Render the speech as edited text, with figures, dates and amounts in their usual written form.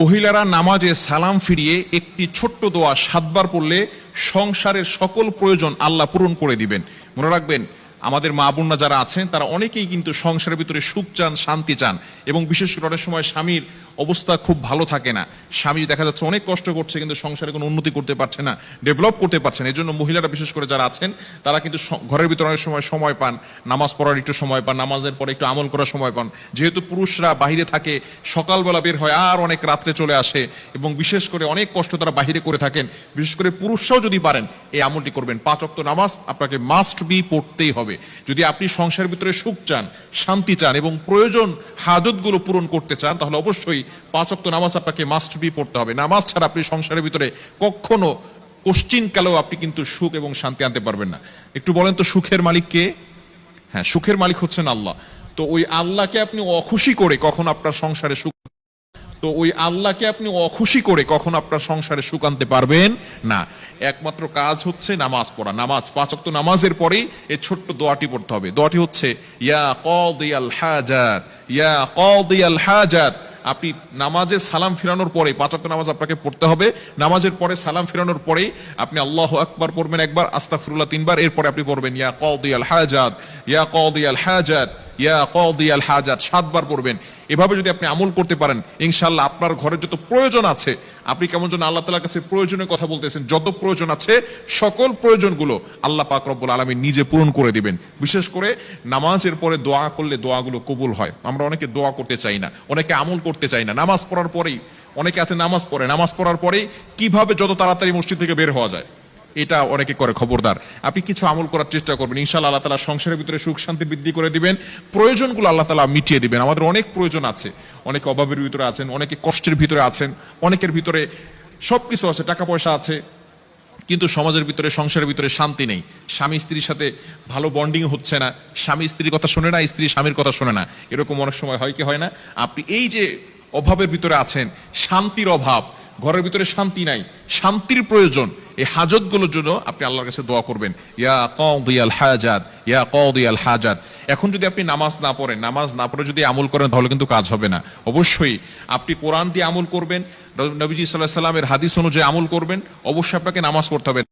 মহিলারা নামাজে সালাম ফিরিয়ে একটি ছোট্ট দোয়া 7 বার পড়লে সংসারের সকল প্রয়োজন আল্লাহ পূরণ করে দিবেন। মনে রাখবেন, আমাদের মা বোনরা যারা আছেন তারা অনেকেই কিন্তু সংসারের ভিতরে সুখ চান, শান্তি চান, এবং বিশেষ করে অনেক সময় স্বামীর অবস্থা খুব ভালো থাকে না। স্বামী দেখা যাচ্ছে অনেক কষ্ট করছে, কিন্তু সংসারে কোনো উন্নতি করতে পারছে না, ডেভেলপ করতে পারছে না। এই জন্য মহিলারা বিশেষ করে যারা আছেন তারা কিন্তু ঘরের ভিতরে অনেক সময় পান, নামাজ পড়ার একটু সময় পান, নামাজের পরে একটু আমল করার সময় পান। যেহেতু পুরুষরা বাহিরে থাকে, সকালবেলা বের হয় আর অনেক রাত্রে চলে আসে, এবং বিশেষ করে অনেক কষ্ট তারা বাহিরে করে থাকেন। বিশেষ করে পুরুষরাও যদি পারেন এই আমলটি করবেন। 5 ওয়াক্ত নামাজ আপনাকে মাস্ট বি পড়তেই হবে। যদি আপনি সংসারের ভিতরে সুখ চান, শান্তি চান এবং প্রয়োজন হাজতগুলো পূরণ করতে চান, তাহলে অবশ্যই 5 ওয়াক্ত নামাজ আপনাকে মাস্ট বি পড়তে হবে। নামাজ ছাড়া আপনি সংসারের ভিতরে কখনো কোশ্চিন কালেও আপনি কিন্তু সুখ এবং শান্তি আনতে পারবেন না। একটু বলেন তো, সুখের মালিক কে? হ্যাঁ, সুখের মালিক হচ্ছেন আল্লাহ। তো ওই আল্লাহকে আপনি অখুশি করে কখন আপনার সংসারে সুখ আপনার সংসারে সুখ আনতে পারবেন না। একমাত্র কাজ হচ্ছে নামাজ পড়া। নামাজ 5 ওয়াক্ত নামাজের পরেই এই ছোট্ট দোয়াটি পড়তে হবে। দোয়াটি হচ্ছে ইয়া কাদিয়াল হাজাত, ইয়া কাদিয়াল হাজাত। আপনি নামাজে সালাম ফিরানোর পরে 5 ওয়াক্ত নামাজ আপনাকে পড়তে হবে। নামাজের পরে সালাম ফিরানোর পরেই আপনি আল্লাহু আকবার পড়বেন একবার, আস্তাগফিরুল্লাহ 3 বার, এরপরে আপনি পড়বেন ইয়া কাদিয়াল হাজাত, ইয়া কাদিয়াল হাজাত, ইয়া কাদিয়াল হাজাত 7 বার পড়বেন। এভাবে যদি আপনি আমল করতে পারেন, ইনশাআল্লাহ আপনার ঘরের যত প্রয়োজন আছে, আপনি কেমন যেন আল্লাহ তাআলার কাছে প্রয়োজনের কথা বলতেছেন, যত প্রয়োজন আছে সকল প্রয়োজনগুলো আল্লাহ পাক রব্বুল আলামিন নিজে পূরণ করে দিবেন। বিশেষ করে নামাজের পরে দোয়া করলে দোয়াগুলো কবুল হয়। আমরা অনেকে দোয়া করতে চাই না, অনেকে আমল করতে চাই না। নামাজ পড়ার পরেই অনেকে আছে নামাজ পড়ার পরেই কিভাবে যত তাড়াতাড়ি মসজিদ থেকে বের হওয়া যায় এটা অনেকে করে। খবরদার, আপনি কিছু আমল করার চেষ্টা করবেন, ইনশাআল্লাহ আল্লাহ তাআলা সংসারের ভিতরে সুখ শান্তি বৃদ্ধি করে দিবেন, প্রয়োজনগুলো আল্লাহ তাআলা মিটিয়ে দিবেন। আমাদের অনেক প্রয়োজন আছে, অনেকে অভাবের ভিতরে আছেন, অনেকে কষ্টের ভিতরে আছেন, অনেকের ভিতরে সবকিছু আছে, টাকা পয়সা আছে, কিন্তু সমাজের ভিতরে, সংসারের ভিতরে শান্তি নেই। স্বামী স্ত্রীর সাথে ভালো বন্ডিং হচ্ছে না, স্বামী স্ত্রীর কথা শোনে না, স্ত্রী স্বামীর কথা শোনে না। এরকম অনেক সময় হয় কি হয় না? আপনি এই যে অভাবের ভিতরে আছেন, শান্তির অভাব, ঘরের ভিতরে শান্তি নাই, শান্তির প্রয়োজন, এই হাজতগুলোর জন্য আপনি আল্লাহর কাছে দোয়া করবেন, ইয়া কাদিয়াল হাজাত, ইয়া কাদিয়াল হাজাত। এখন যদি আপনি নামাজ না পড়ে যদি আমল করেন, তাহলে কিন্তু কাজ হবে না। অবশ্যই আপনি কোরআন দিয়ে আমল করবেন, নবীজি সাল্লাল্লাহু আলাইহি ওয়াসাল্লামের হাদিস অনুযায়ী আমল করবেন। অবশ্যই আপনাকে নামাজ পড়তে হবে।